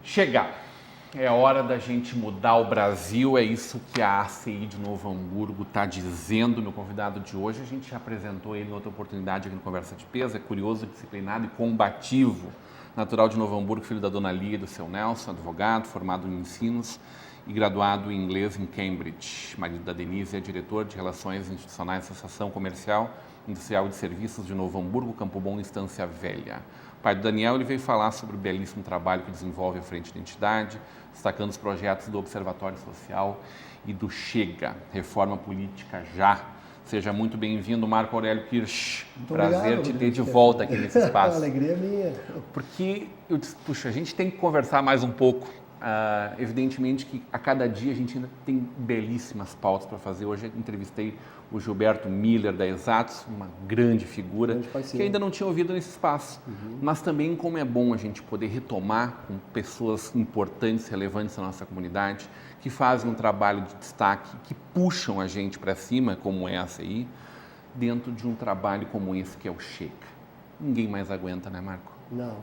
Chega! É hora da gente mudar o Brasil, é isso que a ACI de Novo Hamburgo está dizendo. Meu convidado de hoje, a gente já apresentou ele em outra oportunidade aqui no Conversa de Peso, é curioso, disciplinado e combativo, natural de Novo Hamburgo, filho da Dona Lia e do seu Nelson, advogado, formado em ensinos e graduado em inglês em Cambridge. Marido da Denise, é diretor de Relações Institucionais da Associação Comercial, Industrial e de Serviços de Novo Hamburgo, Campo Bom, Estância Velha. O pai do Daniel, ele veio falar sobre o belíssimo trabalho que desenvolve à frente da entidade, destacando os projetos do Observatório Social e do Chega, Reforma Política Já. Seja muito bem-vindo, Marco Aurélio Kirsch. Muito Prazer obrigado, te ter de volta aqui nesse espaço. A alegria é minha. Porque eu disse, puxa, a gente tem que conversar mais um pouco. Evidentemente que a cada dia a gente ainda tem belíssimas pautas para fazer. Hoje eu entrevistei o Gilberto Miller da Exatos, uma grande figura, que ainda não tinha ouvido nesse espaço. Mas também como é bom a gente poder retomar com pessoas importantes, relevantes na nossa comunidade, que fazem um trabalho de destaque, que puxam a gente para cima, como é a ACI, dentro de um trabalho como esse que é o Chega. Ninguém mais aguenta, né, Marco? Não.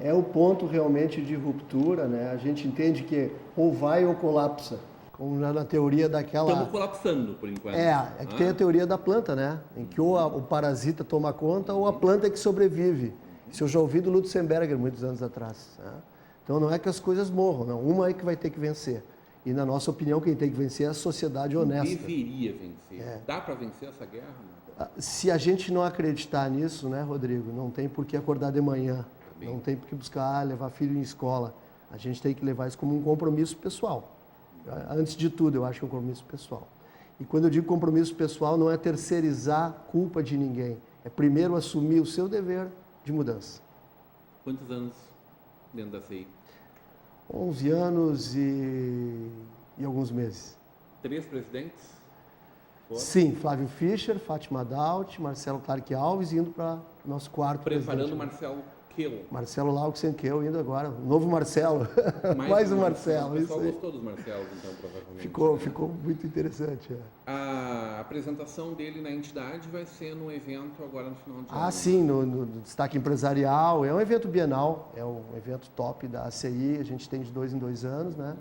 É o ponto realmente de ruptura, né? A gente entende que ou vai ou colapsa, como na teoria daquela... Estamos colapsando, por enquanto. É que tem a teoria da planta, né? Em que ou o parasita toma conta ou a planta é que sobrevive. Isso eu já ouvi do Lutzenberger muitos anos atrás. Né? Então não é que as coisas morram, não. Uma é que vai ter que vencer. E na nossa opinião, quem tem que vencer é a sociedade honesta. Deveria vencer. Dá para vencer essa guerra? Não? Se a gente não acreditar nisso, né, Rodrigo, não tem por que acordar de manhã. Não tem por que buscar levar filho em escola. A gente tem que levar isso como um compromisso pessoal. Antes de tudo, eu acho que é um compromisso pessoal. E quando eu digo compromisso pessoal, não é terceirizar culpa de ninguém. É primeiro assumir o seu dever de mudança. Quantos anos dentro da CI? 11 anos e alguns meses. 3 presidentes? Foram? Sim, Flávio Fischer, Fátima Daut, Marcelo Clark Alves, indo para o nosso quarto presidente. presidente. Marcelo Kelo. Marcelo Lauksen-Kelo indo agora, o novo Marcelo, mais um Marcelo. O pessoal gostou dos Marcelos, então, provavelmente. Ficou muito interessante. A apresentação dele na entidade vai ser no evento agora no final de ano. Sim, no Destaque Empresarial. É um evento bienal, é um evento top da ACI, a gente tem de 2 em 2 anos, né?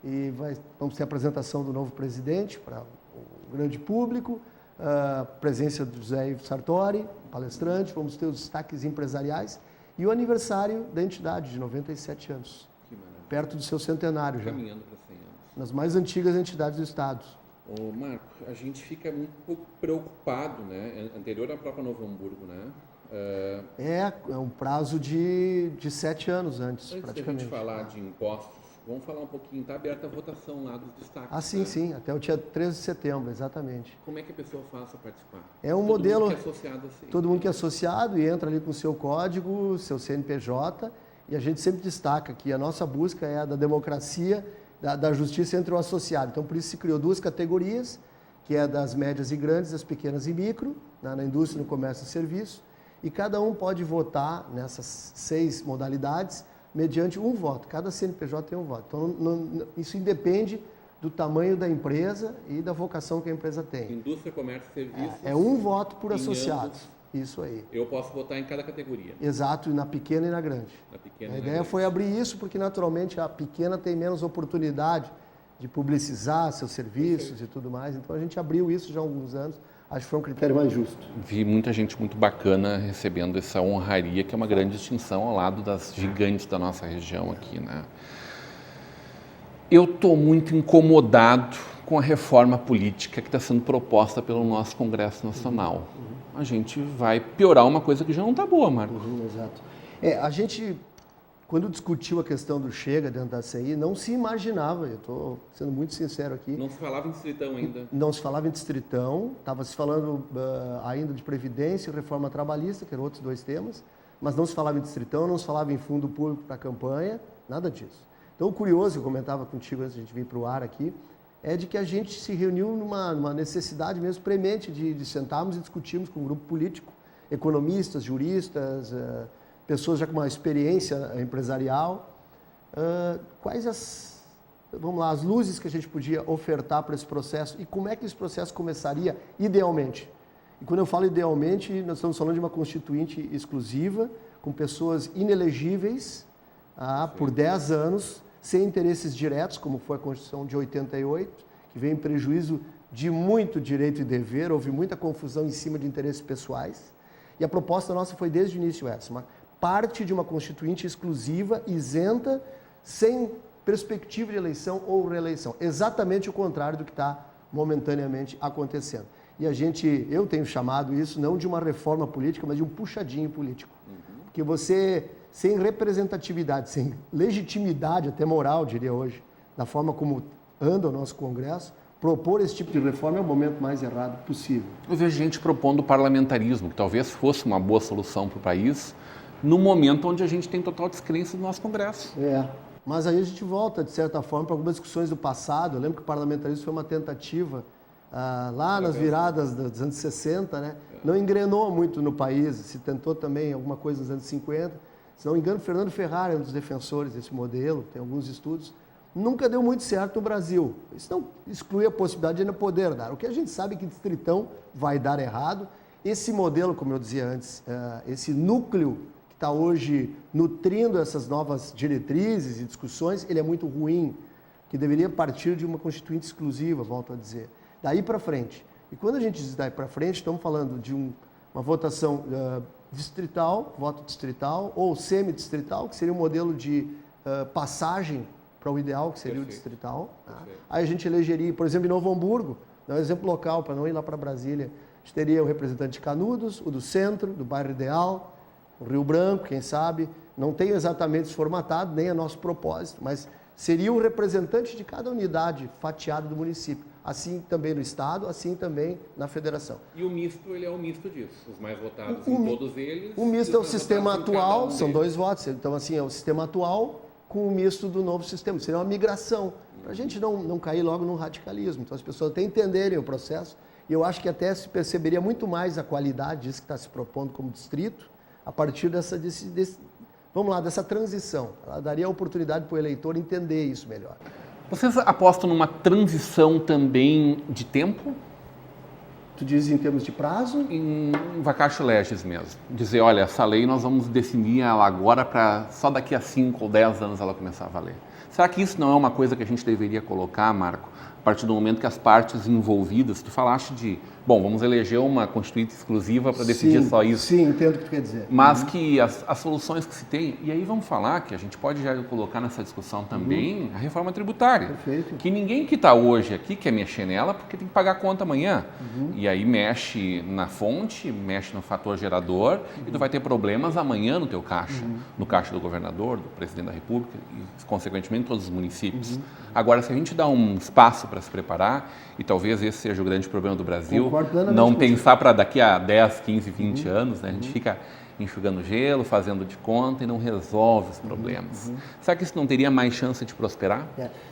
E vamos ter a apresentação do novo presidente para o grande público, a presença do José Ivo Sartori, palestrante, vamos ter os destaques empresariais. E o aniversário da entidade, de 97 anos. Que maravilha. Perto do seu centenário já. Caminhando para 100 anos. Nas mais antigas entidades do Estado. Ô, Marco, a gente fica muito pouco preocupado, né? Anterior à própria Novo Hamburgo, né? É um prazo de 7 anos antes, praticamente. Antes de falar de impostos, vamos falar um pouquinho, está aberta a votação lá dos destaques. Sim, até o dia 13 de setembro, exatamente. Como é que a pessoa faz para participar? É um modelo... Todo mundo que é associado assim. Todo mundo que é associado e entra ali com o seu código, seu CNPJ, e a gente sempre destaca que a nossa busca é a da democracia, da justiça entre o associado. Então, por isso se criou 2 categorias, que é das médias e grandes, das pequenas e micro, na indústria, no comércio e serviço, e cada um pode votar nessas 6 modalidades, mediante um voto. Cada CNPJ tem um voto. Então, isso independe do tamanho da empresa e da vocação que a empresa tem. Indústria, comércio e serviços. É um voto por associado. Ambos, isso aí. Eu posso votar em cada categoria. Exato, na pequena e na grande. A ideia foi abrir isso porque, naturalmente, a pequena tem menos oportunidade de publicizar seus serviços e tudo mais. Então, a gente abriu isso já há alguns anos. Acho que foi um critério mais justo. Vi muita gente muito bacana recebendo essa honraria, que é uma grande distinção ao lado das gigantes da nossa região aqui, né? Eu estou muito incomodado com a reforma política que está sendo proposta pelo nosso Congresso Nacional. A gente vai piorar uma coisa que já não está boa, Marco. Exato. A gente, quando discutiu a questão do Chega dentro da CI, não se imaginava, eu estou sendo muito sincero aqui. Não se falava em distritão ainda? Não se falava em distritão, estava se falando ainda de Previdência e Reforma Trabalhista, que eram outros 2 temas, mas não se falava em distritão, não se falava em fundo público para campanha, nada disso. Então, o curioso, eu comentava contigo antes de a gente vir para o ar aqui, é de que a gente se reuniu numa necessidade mesmo premente de sentarmos e discutirmos com um grupo político, economistas, juristas, pessoas já com uma experiência empresarial, quais as luzes que a gente podia ofertar para esse processo e como é que esse processo começaria idealmente. E quando eu falo idealmente, nós estamos falando de uma constituinte exclusiva, com pessoas inelegíveis por 10 anos, sem interesses diretos, como foi a Constituição de 88, que veio em prejuízo de muito direito e dever, houve muita confusão em cima de interesses pessoais. E a proposta nossa foi desde o início essa, parte de uma constituinte exclusiva, isenta, sem perspectiva de eleição ou reeleição. Exatamente o contrário do que está momentaneamente acontecendo. E eu tenho chamado isso não de uma reforma política, mas de um puxadinho político. Porque você, sem representatividade, sem legitimidade, até moral, diria hoje, da forma como anda o nosso Congresso, propor esse tipo de reforma é o momento mais errado possível. Eu vejo gente propondo parlamentarismo, que talvez fosse uma boa solução para o país, no momento onde a gente tem total descrença do nosso Congresso. Mas aí a gente volta, de certa forma, para algumas discussões do passado. Eu lembro que o parlamentarismo foi uma tentativa, lá nas viradas dos anos 60, né? Não engrenou muito no país, se tentou também alguma coisa nos anos 50. Se não me engano, Fernando Ferrara é um dos defensores desse modelo, tem alguns estudos. Nunca deu muito certo no Brasil. Isso não exclui a possibilidade de ainda poder dar. O que a gente sabe é que distritão vai dar errado. Esse modelo, como eu dizia antes, esse núcleo que está hoje nutrindo essas novas diretrizes e discussões, ele é muito ruim, que deveria partir de uma constituinte exclusiva, volto a dizer. Daí para frente. E quando a gente diz daí para frente, estamos falando de uma votação distrital, voto distrital, ou semidistrital, que seria um modelo de passagem para o ideal, que seria o distrital. Aí a gente elegeria, por exemplo, em Novo Hamburgo, dá um exemplo local, para não ir lá para Brasília, a gente teria o representante de Canudos, o do centro, do bairro Ideal, o Rio Branco, quem sabe. Não tem exatamente isso formatado, nem é nosso propósito, mas seria o representante de cada unidade fatiada do município. Assim também no Estado, assim também na Federação. E o misto, ele é um misto disso, os mais votados em todos eles. O misto é o sistema atual, são 2 votos. Então, assim, é o sistema atual com o misto do novo sistema. Seria uma migração, para a gente não cair logo no radicalismo. Então, as pessoas até entenderem o processo. E eu acho que até se perceberia muito mais a qualidade disso que está se propondo como distrito, a partir dessa transição. Ela daria a oportunidade para o eleitor entender isso melhor. Vocês apostam numa transição também de tempo? Tu diz em termos de prazo? Em vacatio legis mesmo. Dizer, olha, essa lei nós vamos definir ela agora para só daqui a 5 ou 10 anos ela começar a valer. Será que isso não é uma coisa que a gente deveria colocar, Marco, a partir do momento que as partes envolvidas, tu falaste de, vamos eleger uma constituinte exclusiva para decidir só isso. Sim, entendo o que tu quer dizer. Mas que as soluções que se tem, e aí vamos falar que a gente pode já colocar nessa discussão também a reforma tributária. Perfeito. Que ninguém que está hoje aqui quer mexer nela porque tem que pagar a conta amanhã. E aí mexe na fonte, mexe no fator gerador e tu vai ter problemas amanhã no teu caixa, no caixa do governador, do presidente da República e, consequentemente, todos os municípios. Agora, se a gente dá um espaço para se preparar, e talvez esse seja o grande problema do Brasil, não pensar para daqui a 10, 15, 20 anos, né? A gente fica enxugando gelo, fazendo de conta e não resolve os problemas. Será que isso não teria mais chance de prosperar?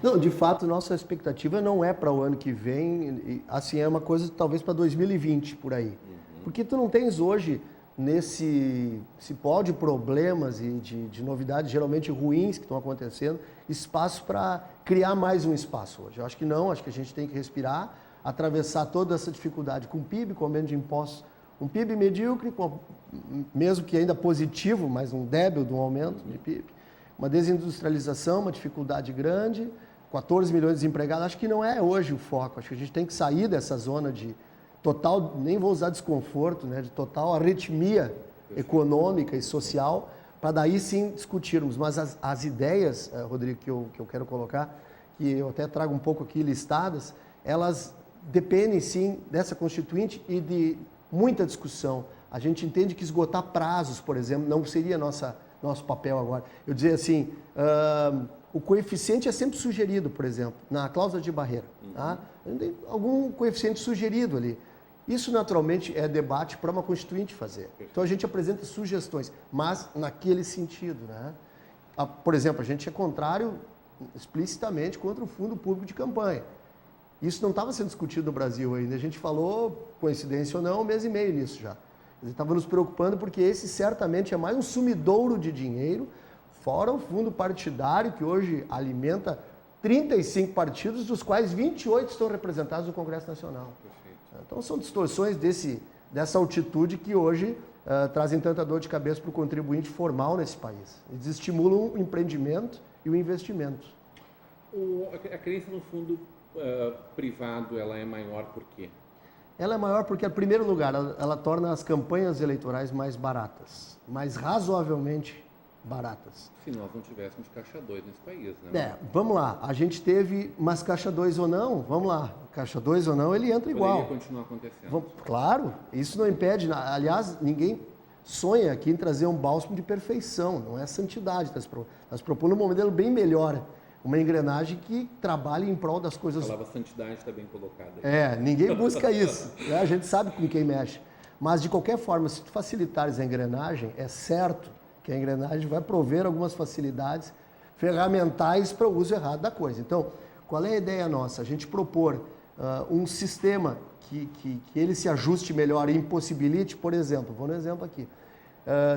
Não, de fato, nossa expectativa não é para o ano que vem, assim, é uma coisa talvez para 2020, por aí. Porque tu não tens hoje, nesse cipó de problemas e de novidades geralmente ruins que estão acontecendo, espaço para criar mais um espaço hoje. Eu acho que não, acho que a gente tem que respirar, atravessar toda essa dificuldade com o PIB, com aumento de impostos, um PIB medíocre, mesmo que ainda positivo, mas um débil de um aumento de PIB, uma desindustrialização, uma dificuldade grande, 14 milhões de desempregados, acho que não é hoje o foco, acho que a gente tem que sair dessa zona de total, nem vou usar desconforto, né, de total arritmia econômica e social, para daí sim discutirmos. Mas as ideias, Rodrigo, que eu quero colocar, que eu até trago um pouco aqui listadas, elas dependem sim dessa constituinte e de muita discussão. A gente entende que esgotar prazos, por exemplo, não seria nosso papel agora. Eu dizer assim, o coeficiente é sempre sugerido, por exemplo, na cláusula de barreira. Tá? Tem algum coeficiente sugerido ali. Isso, naturalmente, é debate para uma constituinte fazer. Então, a gente apresenta sugestões, mas naquele sentido. Né? Por exemplo, a gente é contrário explicitamente contra o fundo público de campanha. Isso não estava sendo discutido no Brasil ainda. A gente falou, coincidência ou não, 1 mês e meio nisso já. A gente estava nos preocupando porque esse certamente é mais um sumidouro de dinheiro, fora o fundo partidário que hoje alimenta 35 partidos, dos quais 28 estão representados no Congresso Nacional. Perfeito. Então são distorções dessa altitude que hoje trazem tanta dor de cabeça para o contribuinte formal nesse país. Eles estimulam o empreendimento e o investimento. A crença no fundo privado, ela é maior por quê? Ela é maior porque, em primeiro lugar, ela torna as campanhas eleitorais mais baratas, mais razoavelmente baratas. Se nós não tivéssemos caixa 2 nesse país, né? Vamos lá, a gente teve, mas caixa 2 ou não, vamos lá, caixa 2 ou não, ele entra igual. Poderia continuar acontecendo. Claro, isso não impede, aliás, ninguém sonha aqui em trazer um bálsamo de perfeição, não é santidade, nós propondo um modelo bem melhor, uma engrenagem que trabalhe em prol das coisas... A palavra santidade está bem colocada. Ninguém busca isso, né? A gente sabe com quem mexe, mas de qualquer forma, se tu facilitares a engrenagem, é certo que a engrenagem vai prover algumas facilidades ferramentais para o uso errado da coisa. Então, qual é a ideia nossa? A gente propor um sistema que ele se ajuste melhor e impossibilite, por exemplo, vou no exemplo aqui,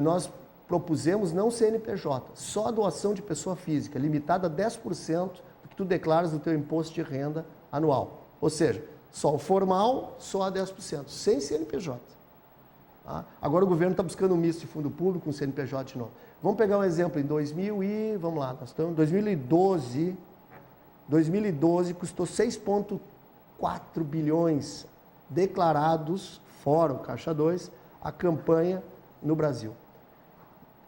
nós propusemos não CNPJ, só a doação de pessoa física, limitada a 10% do que tu declaras no teu imposto de renda anual. Ou seja, só o formal, só a 10%, sem CNPJ. Tá? Agora o governo está buscando um misto de fundo público com CNPJ de novo. Vamos pegar um exemplo, em 2012 custou 6,4 bilhões declarados, fora o Caixa 2, a campanha no Brasil.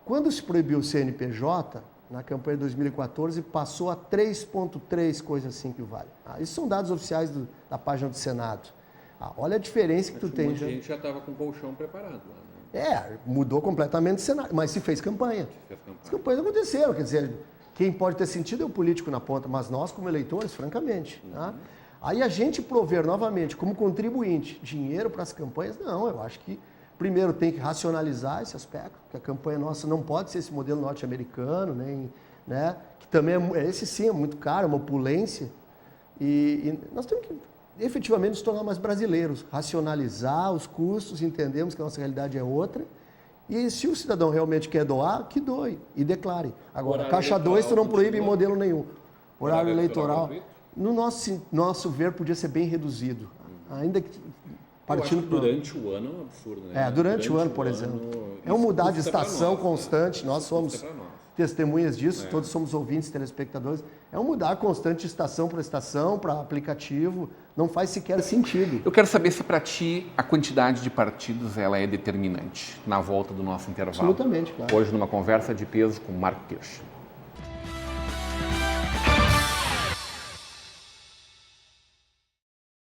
Quando se proibiu o CNPJ, na campanha de 2014, passou a 3,3, coisa assim que vale. Isso são dados oficiais da página do Senado. Olha a diferença que tu tem. A gente já estava com o colchão preparado lá, né? Mudou completamente o cenário, mas se fez campanha. As campanhas aconteceram, quer dizer, quem pode ter sentido é o político na ponta, mas nós como eleitores, francamente. Tá? Aí a gente prover novamente, como contribuinte, dinheiro para as campanhas, não, eu acho que primeiro tem que racionalizar esse aspecto, que a campanha nossa não pode ser esse modelo norte-americano, né? Que também esse sim é muito caro, é uma opulência, e nós temos que efetivamente nos tornar mais brasileiros, racionalizar os custos, entendemos que a nossa realidade é outra, e se o cidadão realmente quer doar, que doe e declare. Agora, Caixa 2 tu não proíbe em modelo nenhum. Horário eleitoral, no nosso ver, podia ser bem reduzido, ainda que partindo durante o ano é um absurdo, né? Durante o ano, por exemplo. É um mudar de estação constante, nós somos testemunhas disso, todos somos ouvintes, telespectadores. É um mudar constante de estação para estação, para aplicativo, não faz sequer sentido. Eu quero saber se para ti a quantidade de partidos ela é determinante na volta do nosso intervalo. Absolutamente, claro. Hoje numa conversa de peso com Marco Kirsch.